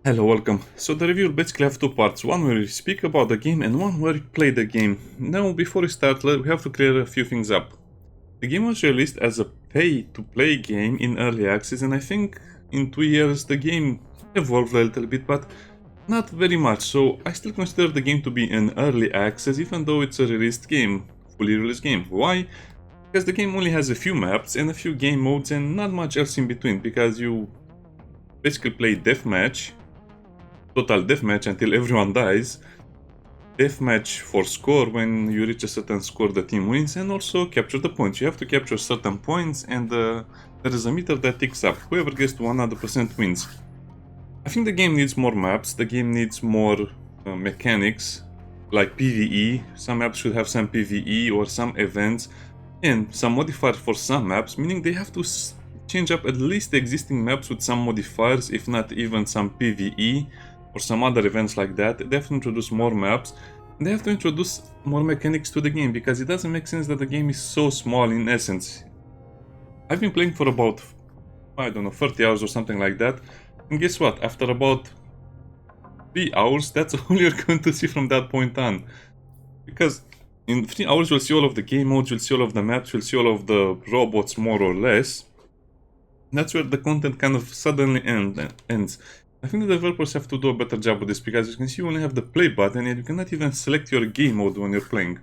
Hello, welcome. So the review will basically have two parts, one where we speak about the game and one where we play the game. Now, before we start, we have to clear a few things up. The game was released as a pay-to-play game in early access, and I think in 2 years the game evolved a little bit, but not very much, so I still consider the game to be in early access even though it's a released game, fully released game. Why? Because the game only has a few maps and a few game modes and not much else in between, because you basically play deathmatch, total deathmatch until everyone dies, deathmatch for score. When you reach a certain score the team wins, and also capture the points. You have to capture certain points, and there is a meter that ticks up. Whoever gets to 100% wins. I think the game needs more maps, the game needs more mechanics, like PvE. Some maps should have some PvE or some events, and some modifiers for some maps, meaning they have to change up at least the existing maps with some modifiers, if not even some PvE or some other events like that. They have to introduce more maps. They have to introduce more mechanics to the game, because it doesn't make sense that the game is so small in essence. I've been playing for about, I don't know, 30 hours or something like that. And guess what? After about 3 hours, that's all you're going to see from that point on. Because in 3 hours you'll see all of the game modes, you'll see all of the maps, you'll see all of the robots more or less. That's where the content kind of suddenly ends. I think the developers have to do a better job with this, because you can see you only have the play button and you cannot even select your game mode when you're playing.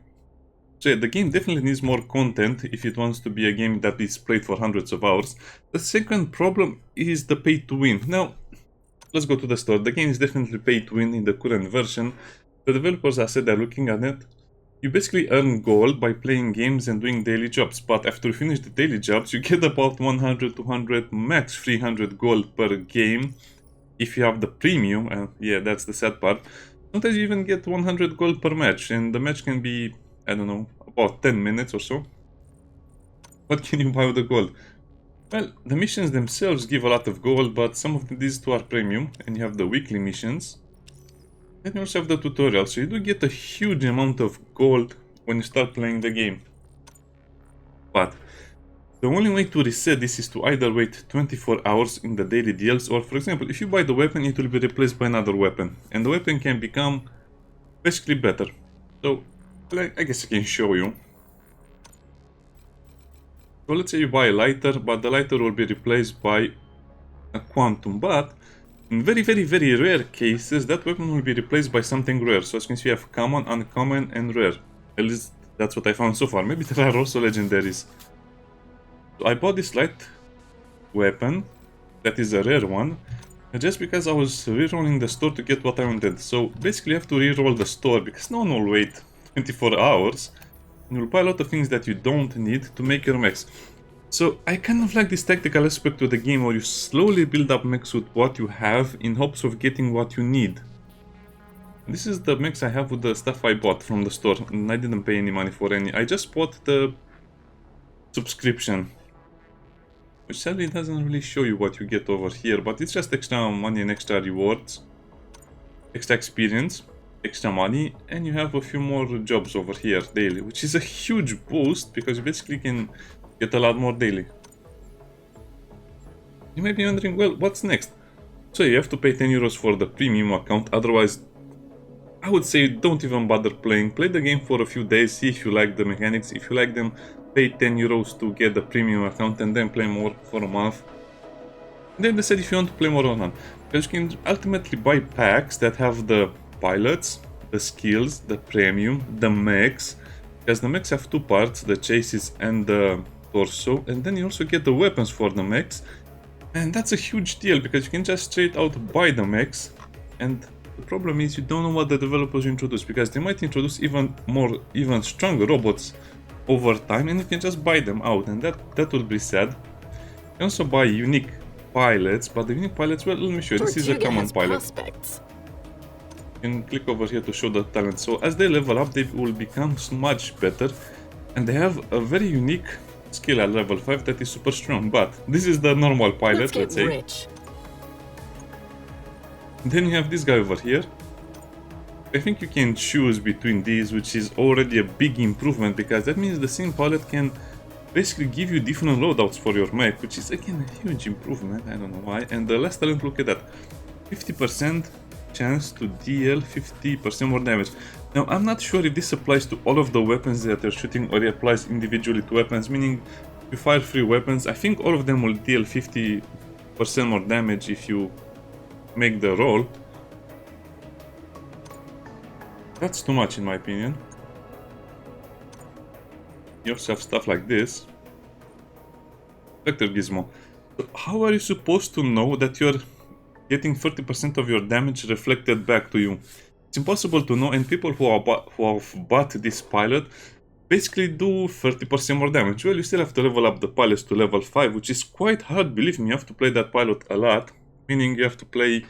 So yeah, the game definitely needs more content if it wants to be a game that is played for hundreds of hours. The second problem is the pay to win. Now, let's go to the store. The game is definitely pay to win in the current version. The developers, I said, they're looking at it. You basically earn gold by playing games and doing daily jobs, but after you finish the daily jobs, you get about 100, 200, max 300 gold per game. If you have the premium, and yeah, that's the sad part, sometimes you even get 100 gold per match, and the match can be, I don't know, about 10 minutes or so. What can you buy with the gold? Well, the missions themselves give a lot of gold, but some of these two are premium, and you have the weekly missions. Then you also have the tutorial, so you do get a huge amount of gold when you start playing the game. But the only way to reset this is to either wait 24 hours in the daily deals, or for example, if you buy the weapon, it will be replaced by another weapon, and the weapon can become basically better. So, I guess I can show you. So let's say you buy a lighter, but the lighter will be replaced by a quantum, but in very, very, very rare cases, that weapon will be replaced by something rare. So as you can see, you have common, uncommon, and rare. At least that's what I found so far. Maybe there are also legendaries. So I bought this light weapon, that is a rare one, just because I was rerolling the store to get what I wanted. So basically you have to reroll the store, because no one will wait 24 hours. And you'll buy a lot of things that you don't need to make your mechs. So I kind of like this tactical aspect to the game, where you slowly build up mechs with what you have in hopes of getting what you need. This is the mechs I have with the stuff I bought from the store, and I didn't pay any money for any. I just bought the subscription, which sadly doesn't really show you what you get over here, but it's just extra money and extra rewards, extra experience, extra money, and you have a few more jobs over here daily, which is a huge boost, because you basically can get a lot more daily. You may be wondering, well, what's next? So you have to pay 10 euros for the premium account, otherwise I would say don't even bother playing. Play the game for a few days, see if you like the mechanics. If you like them, pay 10 euros to get the premium account, and then play more for a month. And then decide if you want to play more or not. Because you can ultimately buy packs that have the pilots, the skills, the premium, the mechs. Because the mechs have two parts, the chases and the torso, and then you also get the weapons for the mechs. And that's a huge deal, because you can just straight out buy the mechs, and the problem is you don't know what the developers introduce, because they might introduce even stronger robots over time, and you can just buy them out, and that would be sad. You can also buy unique pilots, but the unique pilots, well, let me show you. This is a common pilot. You can click over here to show the talent. So as they level up, they will become much better, and they have a very unique skill at level 5 that is super strong. But this is the normal pilot, let's say. Rich. Then you have this guy over here. I think you can choose between these, which is already a big improvement, because that means the same pilot can basically give you different loadouts for your mech, which is again a huge improvement. I don't know why. And the last talent, look at that. 50% chance to deal 50% more damage. Now, I'm not sure if this applies to all of the weapons that you're shooting or it applies individually to weapons, meaning if you fire 3 weapons, I think all of them will deal 50% more damage if you make the roll. That's too much in my opinion. You also have stuff like this. Vector Gizmo. So how are you supposed to know that you're getting 30% of your damage reflected back to you? It's impossible to know, and people who have bought this pilot basically do 30% more damage. Well, you still have to level up the pilots to level 5, which is quite hard, believe me. You have to play that pilot a lot, meaning you have to play...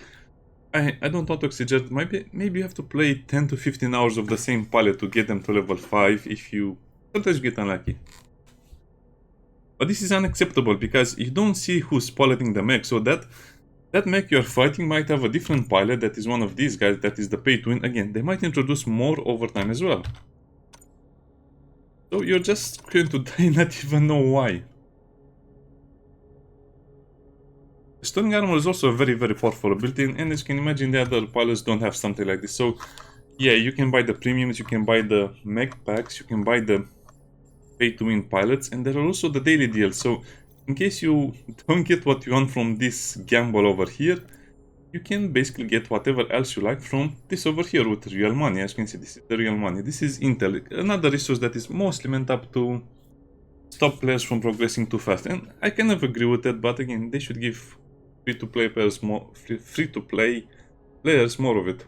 I don't want to exaggerate, maybe you have to play 10 to 15 hours of the same pilot to get them to level 5 if you... Sometimes you get unlucky. But this is unacceptable because you don't see who's piloting the mech, so that mech you're fighting might have a different pilot that is one of these guys that is the pay to win. Again, they might introduce more overtime as well. So you're just going to die and not even know why. Stunning armor is also a very, very powerful ability, and as you can imagine, the other pilots don't have something like this. So yeah, you can buy the premiums, you can buy the mech packs, you can buy the pay to win pilots, and there are also the daily deals. So in case you don't get what you want from this gamble over here, you can basically get whatever else you like from this over here with real money. As you can see, this is the real money. This is Intel, another resource that is mostly meant up to stop players from progressing too fast. And I kind of agree with that, but again, they should give free-to-play players more, free-to-play players more of it.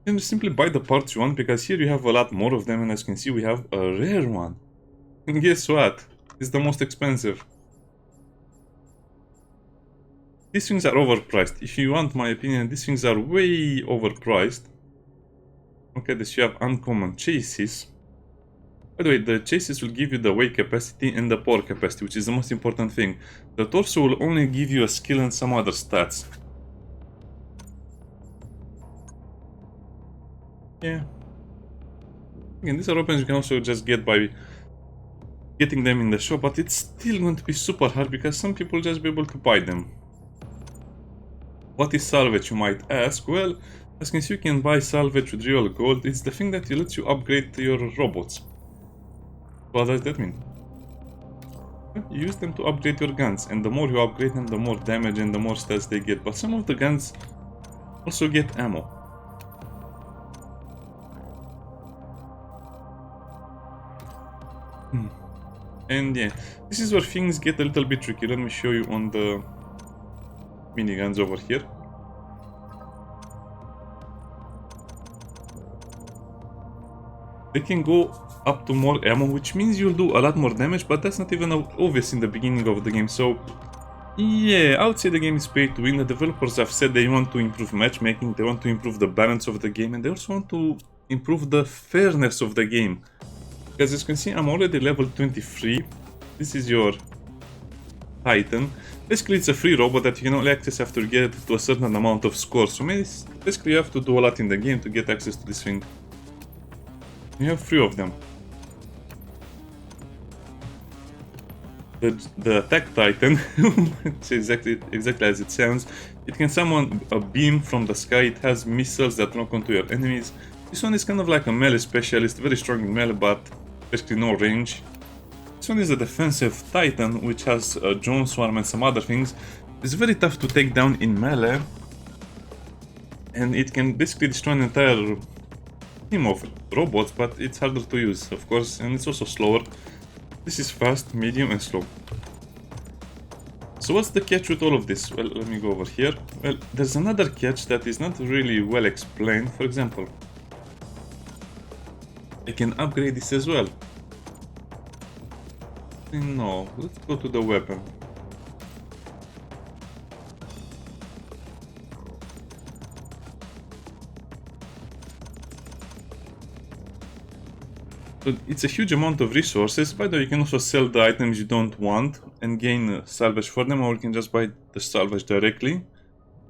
You can simply buy the parts you want, because here you have a lot more of them, and as you can see, we have a rare one. And guess what? It's the most expensive. These things are overpriced. If you want my opinion, these things are way overpriced. Okay, this you have uncommon chases. By the way, the chases will give you the weight capacity and the power capacity, which is the most important thing. The torso will only give you a skill and some other stats. Yeah. Again, these are weapons you can also just get by getting them in the shop, but it's still going to be super hard because some people will just be able to buy them. What is salvage, you might ask? Well, as you can see, you can buy salvage with real gold. It's the thing that lets you upgrade your robots. What does that mean? You use them to upgrade your guns, and the more you upgrade them, the more damage and the more stats they get. But some of the guns also get ammo. And yeah, this is where things get a little bit tricky. Let me show you on the miniguns over here. They can go up to more ammo, which means you'll do a lot more damage, but that's not even obvious in the beginning of the game. So yeah, I would say the game is pay to win. The developers have said they want to improve matchmaking, they want to improve the balance of the game, and they also want to improve the fairness of the game. Because as you can see, I'm already level 23. This is your Titan. Basically, it's a free robot that you can only access after you get to a certain amount of score. So basically you have to do a lot in the game to get access to this thing. You have 3 of them. The attack Titan, it's exactly as it sounds. It can summon a beam from the sky. It has missiles that knock onto your enemies. This one is kind of like a melee specialist, very strong in melee, but basically no range. This one is a defensive Titan, which has a drone swarm and some other things. It's very tough to take down in melee, and it can basically destroy an entire team of robots, but it's harder to use, of course, and it's also slower. This is fast, medium, and slow. So what's the catch with all of this? Well, let me go over here. Well, there's another catch that is not really well explained. For example, I can upgrade this as well. No, let's go to the weapon. So it's a huge amount of resources. By the way, you can also sell the items you don't want and gain salvage for them, or you can just buy the salvage directly.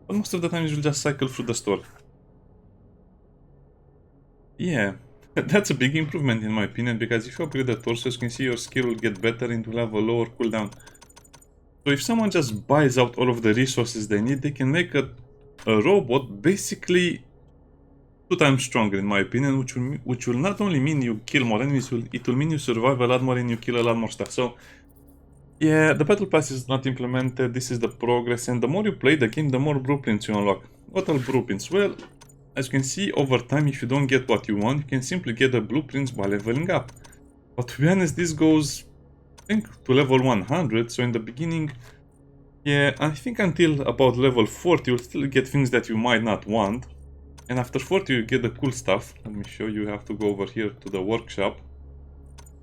But most of the time you'll just cycle through the store. Yeah, that's a big improvement in my opinion, because if you upgrade the torso, as you can see, your skill will get better and will have a lower cooldown. So if someone just buys out all of the resources they need, they can make a robot basically 2 times stronger, in my opinion, which will not only mean you kill more enemies, it will mean you survive a lot more and you kill a lot more stuff. So yeah, the battle pass is not implemented, this is the progress, and the more you play the game, the more blueprints you unlock. What are blueprints? Well, as you can see, over time, if you don't get what you want, you can simply get the blueprints by leveling up. But to be honest, this goes, I think, to level 100, so in the beginning, yeah, I think until about level 40, you'll still get things that you might not want. And after 40, you get the cool stuff. Let me show you, you have to go over here to the workshop.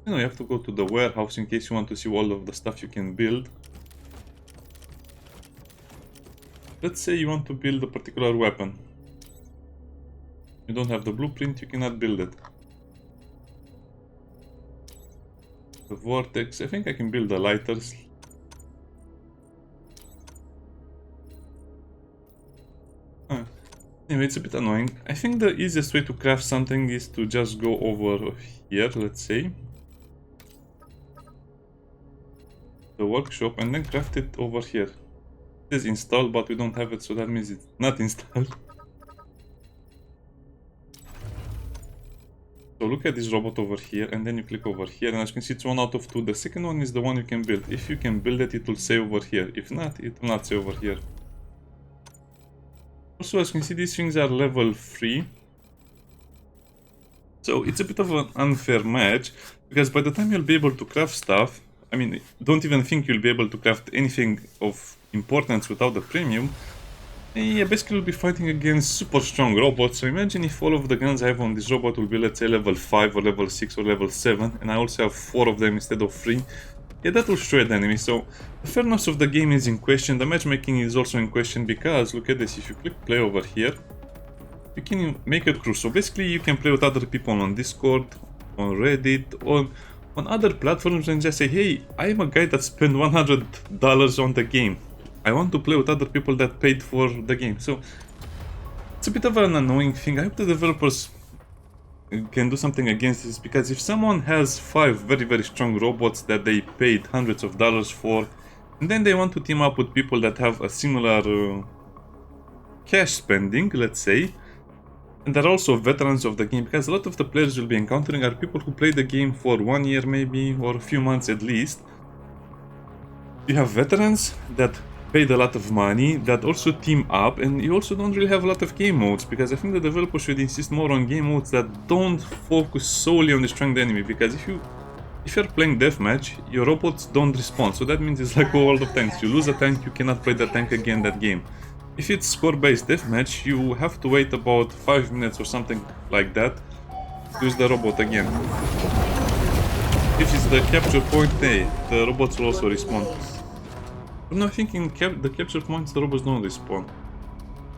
You know, you have to go to the warehouse in case you want to see all of the stuff you can build. Let's say you want to build a particular weapon. You don't have the blueprint, you cannot build it. The vortex, I think I can build the lighters. Anyway, it's a bit annoying. I think the easiest way to craft something is to just go over here, let's say. The workshop, and then craft it over here. It is installed, but we don't have it, so that means it's not installed. So look at this robot over here, and then you click over here, and as you can see, it's 1 out of 2. The second one is the one you can build. If you can build it, it will say over here. If not, it will not say over here. Also, as you can see, these things are level 3. So it's a bit of an unfair match, because by the time you'll be able to craft stuff, I mean, don't even think you'll be able to craft anything of importance without the premium. Yeah, basically you'll be fighting against super strong robots, so imagine if all of the guns I have on this robot will be, let's say, level 5 or level 6 or level 7, and I also have 4 of them instead of 3. Yeah, that will shred the enemy, so the fairness of the game is in question. The matchmaking is also in question, because, look at this, if you click play over here, you can make a crew. So basically you can play with other people on Discord, on Reddit, on other platforms, and just say, hey, I'm a guy that spent $100 on the game. I want to play with other people that paid for the game. So it's a bit of an annoying thing. I hope the developers can do something against this, because if someone has 5 very strong robots that they paid hundreds of dollars for, and then they want to team up with people that have a similar cash spending, let's say, and they're also veterans of the game, because a lot of the players you'll be encountering are people who play the game for 1 year maybe, or a few months at least. You have veterans that paid a lot of money, that also team up, and you also don't really have a lot of game modes, because I think the developers should insist more on game modes that don't focus solely on destroying the enemy, because if you're playing deathmatch, your robots don't respawn, so that means it's like World of Tanks. You lose a tank, you cannot play the tank again that game. If it's score-based deathmatch, you have to wait about 5 minutes or something like that to use the robot again. If it's the capture point, hey, the robots will also respawn. But no, I think in the capture points the robots don't respawn.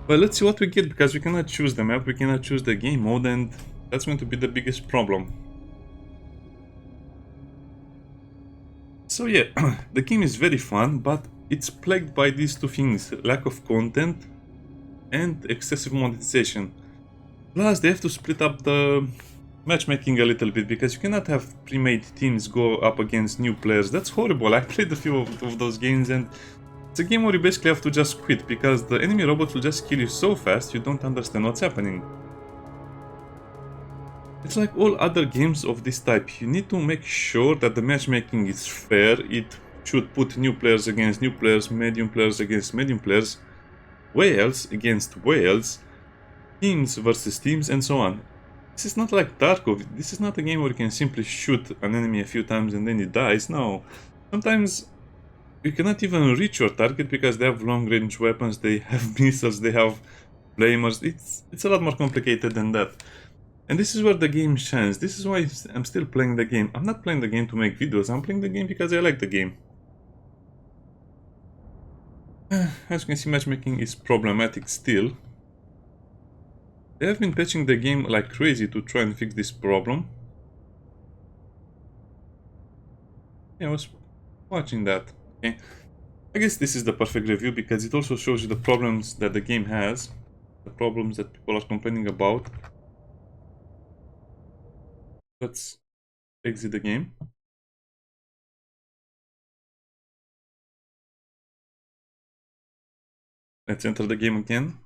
But let's see what we get, because we cannot choose the map, we cannot choose the game mode, and that's going to be the biggest problem. So yeah, the game is very fun, but it's plagued by these 2 things: lack of content and excessive monetization. Plus, they have to split up the matchmaking a little bit, because you cannot have pre-made teams go up against new players. That's horrible. I played a few of those games, and it's a game where you basically have to just quit, because the enemy robots will just kill you so fast you don't understand what's happening. It's like all other games of this type. You need to make sure that the matchmaking is fair. It should put new players against new players, medium players against medium players, whales against whales, teams versus teams, and so on. This is not like Tarkov. This is not a game where you can simply shoot an enemy a few times and then it dies. No. Sometimes you cannot even reach your target because they have long-range weapons, they have missiles, they have flamers. It's a lot more complicated than that. And this is where the game shines. This is why I'm still playing the game. I'm not playing the game to make videos. I'm playing the game because I like the game. As you can see, matchmaking is problematic still. They have been patching the game like crazy to try and fix this problem. Yeah, I was watching that. Okay. I guess this is the perfect review because it also shows you the problems that the game has. The problems that people are complaining about. Let's exit the game. Let's enter the game again.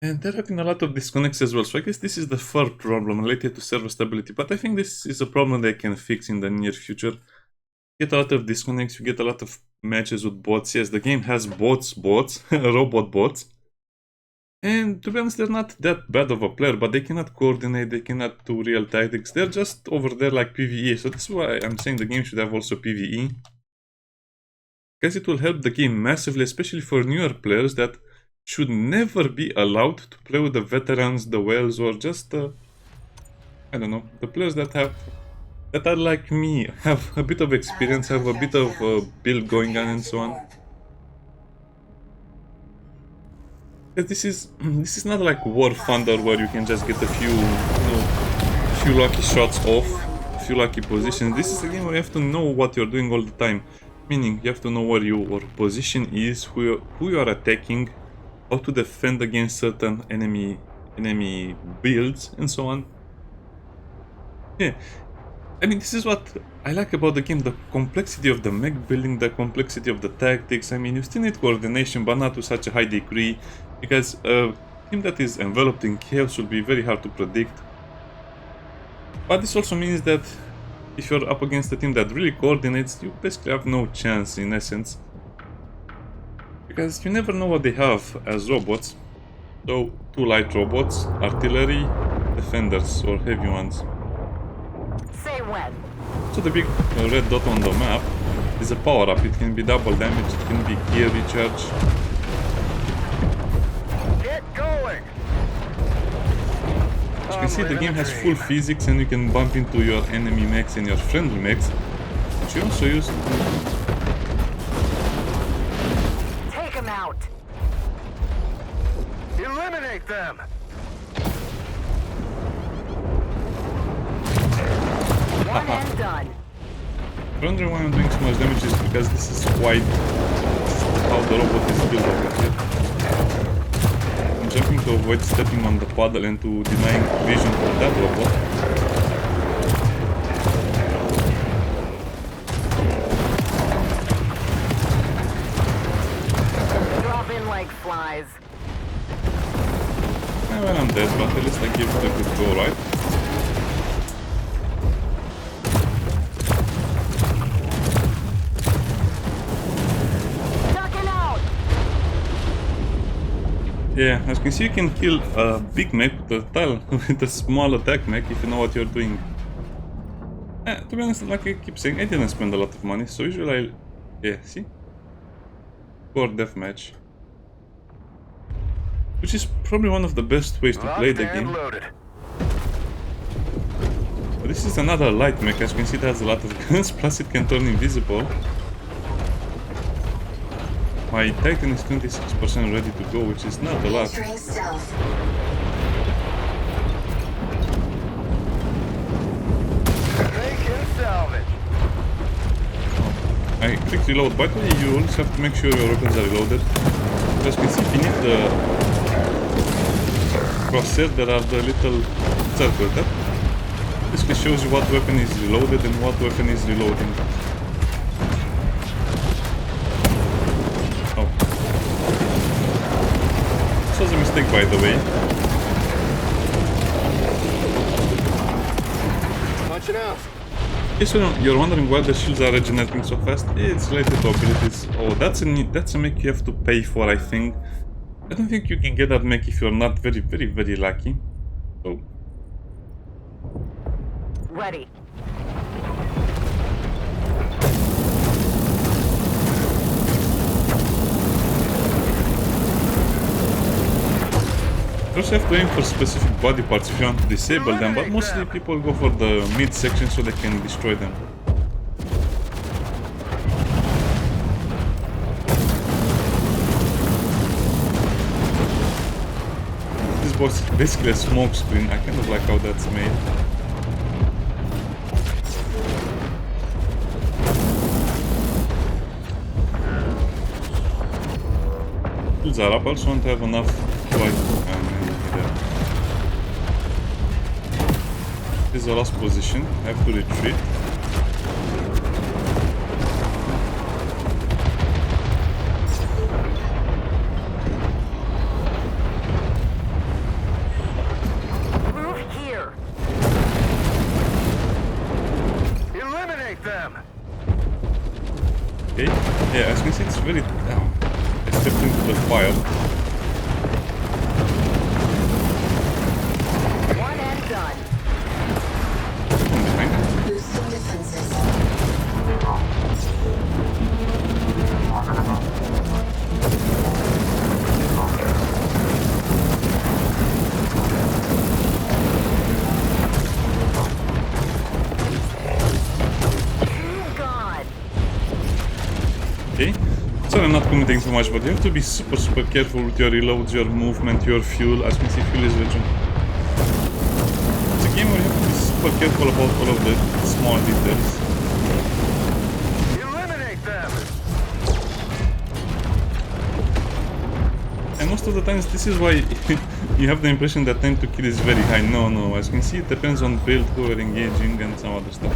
And there have been a lot of disconnects as well, so I guess this is the third problem related to server stability, but I think this is a problem they can fix in the near future. You get a lot of disconnects, you get a lot of matches with bots. Yes, the game has bots, robot bots. And to be honest, they're not that bad of a player, but they cannot coordinate, they cannot do real tactics. They're just over there like PvE, so that's why I'm saying the game should have also PvE. Because it will help the game massively, especially for newer players that should never be allowed to play with the veterans, the whales, or just I don't know, the players that are like me, have a bit of experience, have a bit of build going on and so on. This is not like War Thunder where you can just get a few lucky shots off, a few lucky positions. This is a game where you have to know what you're doing all the time. Meaning you have to know where your position is, who you are attacking, how to defend against certain enemy builds, and so on. Yeah, I mean, this is what I like about the game, the complexity of the mech building, the complexity of the tactics. I mean, you still need coordination, but not to such a high degree, because a team that is enveloped in chaos will be very hard to predict. But this also means that if you're up against a team that really coordinates, you basically have no chance in essence. Because you never know what they have as robots. So, 2 light robots, artillery, defenders, or heavy ones. Say when. So the big red dot on the map is a power-up. It can be double damage, it can be gear recharge. Get going! As you can see, the game has full physics and you can bump into your enemy mechs and your friendly mechs, which you also use. Take them out! Eliminate them! One and done. I wonder why I'm doing so much damage is because this is quite how the robot is built over here. I'm jumping to avoid stepping on the puddle and to denying vision for that robot. Drop in like flies. Well, I'm dead, but at least I give it a good go, right? Yeah, as you can see, you can kill a big mech with a small attack mech if you know what you're doing. To be honest, like I keep saying, I didn't spend a lot of money, so usually yeah, see? Core deathmatch. Which is probably one of the best ways to play the game. But this is another light mech, as you can see it has a lot of guns, plus it can turn invisible. My Titan is 26% ready to go, which is not a lot. I click reload. By the way, you always have to make sure your weapons are reloaded. As you can see beneath the crosshair there are the little circles that basically shows you what weapon is reloaded and what weapon is reloading. This was a mistake, by the way. Watch it out. Okay, so you're wondering why the shields are regenerating so fast? It's related to abilities. Oh, that's a mech you have to pay for, I think. I don't think you can get that mech if you're not very lucky. So. Ready. You also have to aim for specific body parts if you want to disable them, but mostly people go for the mid section so they can destroy them. This box is basically a smoke screen. I kind of like how that's made. Shields are up, I also want to have enough light. This is the last position. I have to retreat. fire. One and done. From behind. Boosting defenses. God. Okay, so I'm not committing too much, but you have to be super careful with your reloads, your movement, your fuel. As you can see, fuel is regen. It's a game where you have to be super careful about all of the small details. Eliminate them. And most of the times, this is why you have the impression that time to kill is very high. No, as you can see, it depends on build, who are engaging, and some other stuff.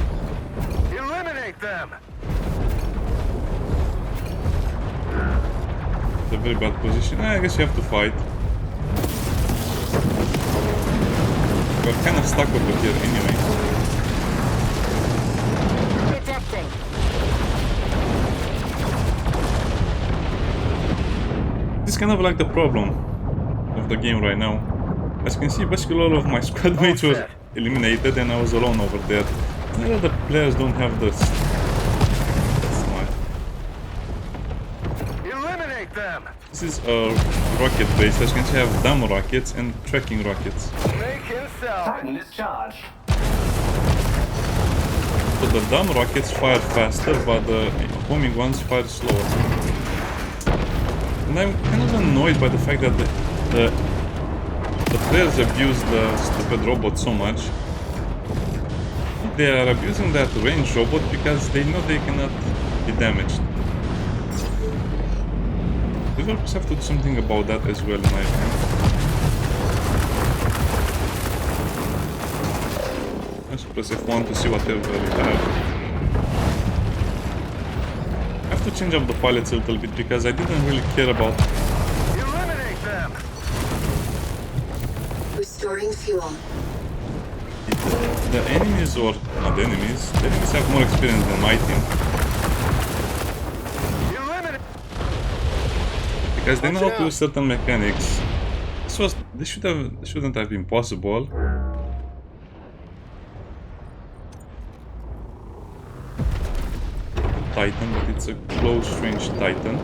Eliminate them. It's a very bad position. I guess you have to fight. We're kind of stuck over here anyway. Detecting. This is kind of like the problem of the game right now. As you can see, basically all of my squad mates was eliminated and I was alone over there. Maybe the players don't have this. That's smart. Eliminate them. This is a rocket base. As you can see, I have dumb rockets and tracking rockets. Make him sell. Titan is charged. So the dumb rockets fire faster, but the homing ones fire slower. And I'm kind of annoyed by the fact that the players abuse the stupid robot so much. They are abusing that range robot because they know they cannot be damaged. Developers have to do something about that as well, in my opinion. Let's press F1 to see whatever we have. I have to change up the pilots a little bit because I didn't really care about. Eliminate them. Restoring fuel. The enemies, or not enemies, the enemies have more experience than my team. Eliminate. Because they know how to use certain mechanics. This shouldn't have been possible. Titan, but it's a close range Titan.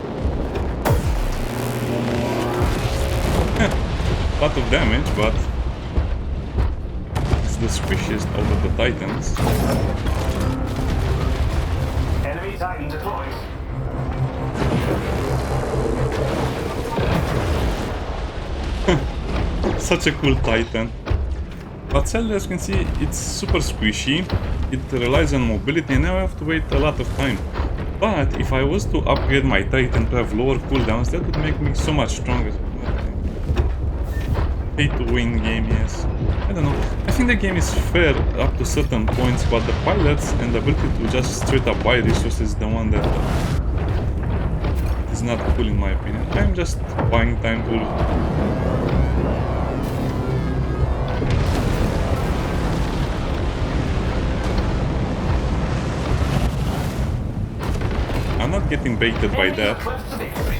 Lot of damage, but it's the squishiest out of the Titans. Enemy Titan deployed. Such a cool Titan. But sadly, as you can see, it's super squishy. It relies on mobility and now I have to wait a lot of time. But if I was to upgrade my Titan to have lower cooldowns, that would make me so much stronger. Pay to win game, yes. I don't know. I think the game is fair up to certain points, but the pilots and the ability to just straight up buy resources is the one that is not cool in my opinion. I'm just buying time to... I'm not getting baited by that. Close to victory.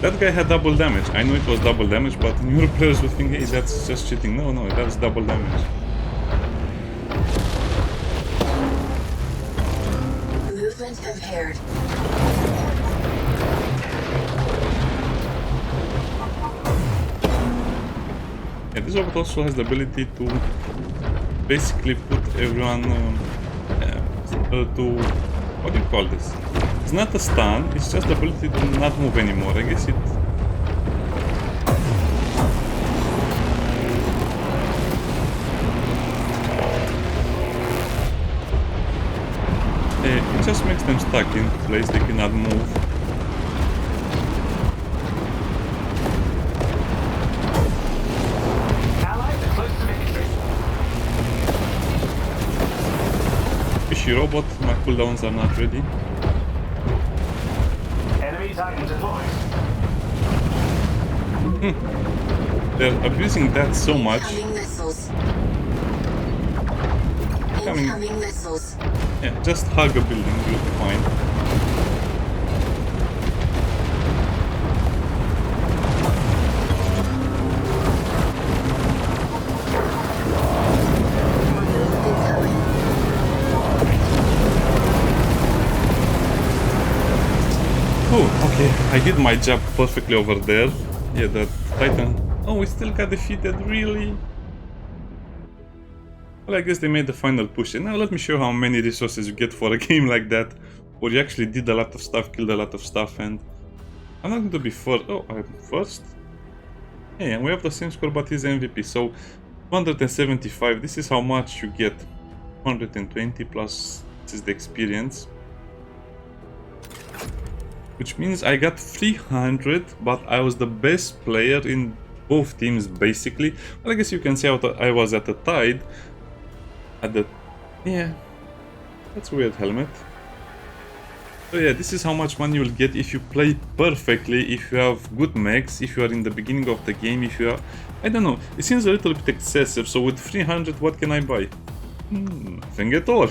That guy had double damage. I knew it was double damage, but newer players would think, hey, that's just cheating. No, that's double damage. Movement impaired. Yeah, this robot also has the ability to basically put everyone to... what do you call this? It's not a stun, it's just the ability to not move anymore. I guess it... it just makes them stuck in place, they cannot move. Allies are close to victory. Fishy robot, my cooldowns are not ready. Enemy Titan deployed. They're abusing that so much. Incoming missiles. coming. Incoming missiles. Yeah, just hug a building, you'll be fine. Incoming. Oh, okay, I did my job perfectly over there. Yeah, that Titan. Oh, we still got defeated, really? Well, I guess they made the final push. And now let me show how many resources you get for a game like that, where you actually did a lot of stuff, killed a lot of stuff, and I'm not going to be first. Oh, I'm first? Yeah, and we have the same score, but he's MVP. So 275. This is how much you get. 120 plus this is the experience. Which means I got 300, but I was the best player in both teams, basically. Well, I guess you can say I was at a tide. Yeah, that's a weird helmet. So yeah, this is how much money you'll get if you play perfectly, if you have good mechs, if you are in the beginning of the game, if you are... I don't know, it seems a little bit excessive, so with 300, what can I buy? Nothing at all.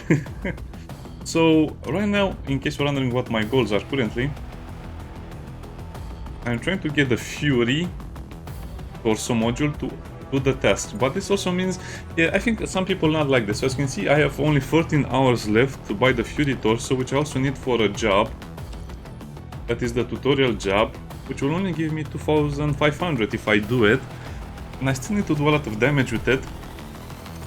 So, right now, in case you're wondering what my goals are currently, I'm trying to get the Fury torso module to do the test, but this also means, yeah, I think some people not like this. So as you can see, I have only 14 hours left to buy the Fury torso, which I also need for a job. That is the tutorial job, which will only give me 2,500 if I do it, and I still need to do a lot of damage with it.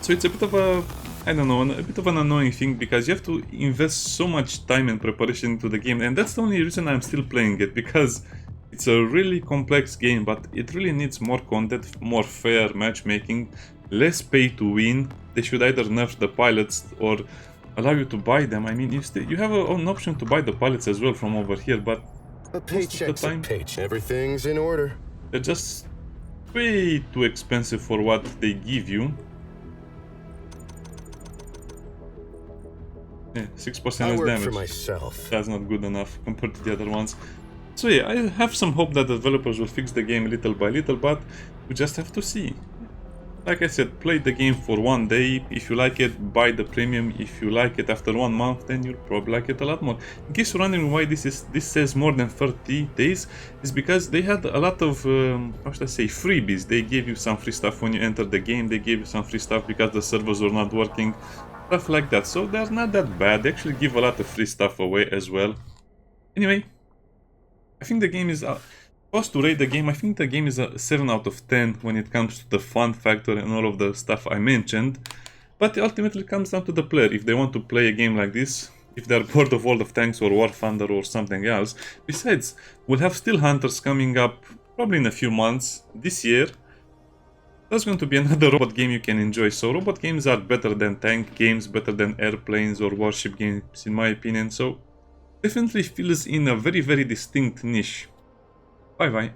So it's a bit of a, I don't know, a bit of an annoying thing, because you have to invest so much time and preparation into the game, and that's the only reason I'm still playing it, because it's a really complex game, but it really needs more content, more fair matchmaking, less pay to win. They should either nerf the pilots or allow you to buy them. I mean, you have an option to buy the pilots as well from over here, but A paycheck's a paycheck. Everything's in order. they're just way too expensive for what they give you. Yeah, 6% I less work damage. for myself. That's not good enough compared to the other ones. So yeah, I have some hope that the developers will fix the game little by little, but we just have to see. Like I said, play the game for one day. If you like it, buy the premium. If you like it after 1 month, then you'll probably like it a lot more. In case you're wondering why this says more than 30 days, is because they had a lot of, how should I say, freebies. They gave you some free stuff when you enter the game. They gave you some free stuff because the servers were not working. Stuff like that. So they're not that bad. They actually give a lot of free stuff away as well. Anyway, I think the game is... Supposed to rate the game, I think the game is a 7 out of 10 when it comes to the fun factor and all of the stuff I mentioned. But ultimately it comes down to the player. If they want to play a game like this, if they're bored of World of Tanks or War Thunder or something else. Besides, we'll have Steel Hunters coming up probably in a few months this year. That's going to be another robot game you can enjoy. So robot games are better than tank games, better than airplanes or warship games in my opinion. So definitely fills in a very, very distinct niche. Bye bye.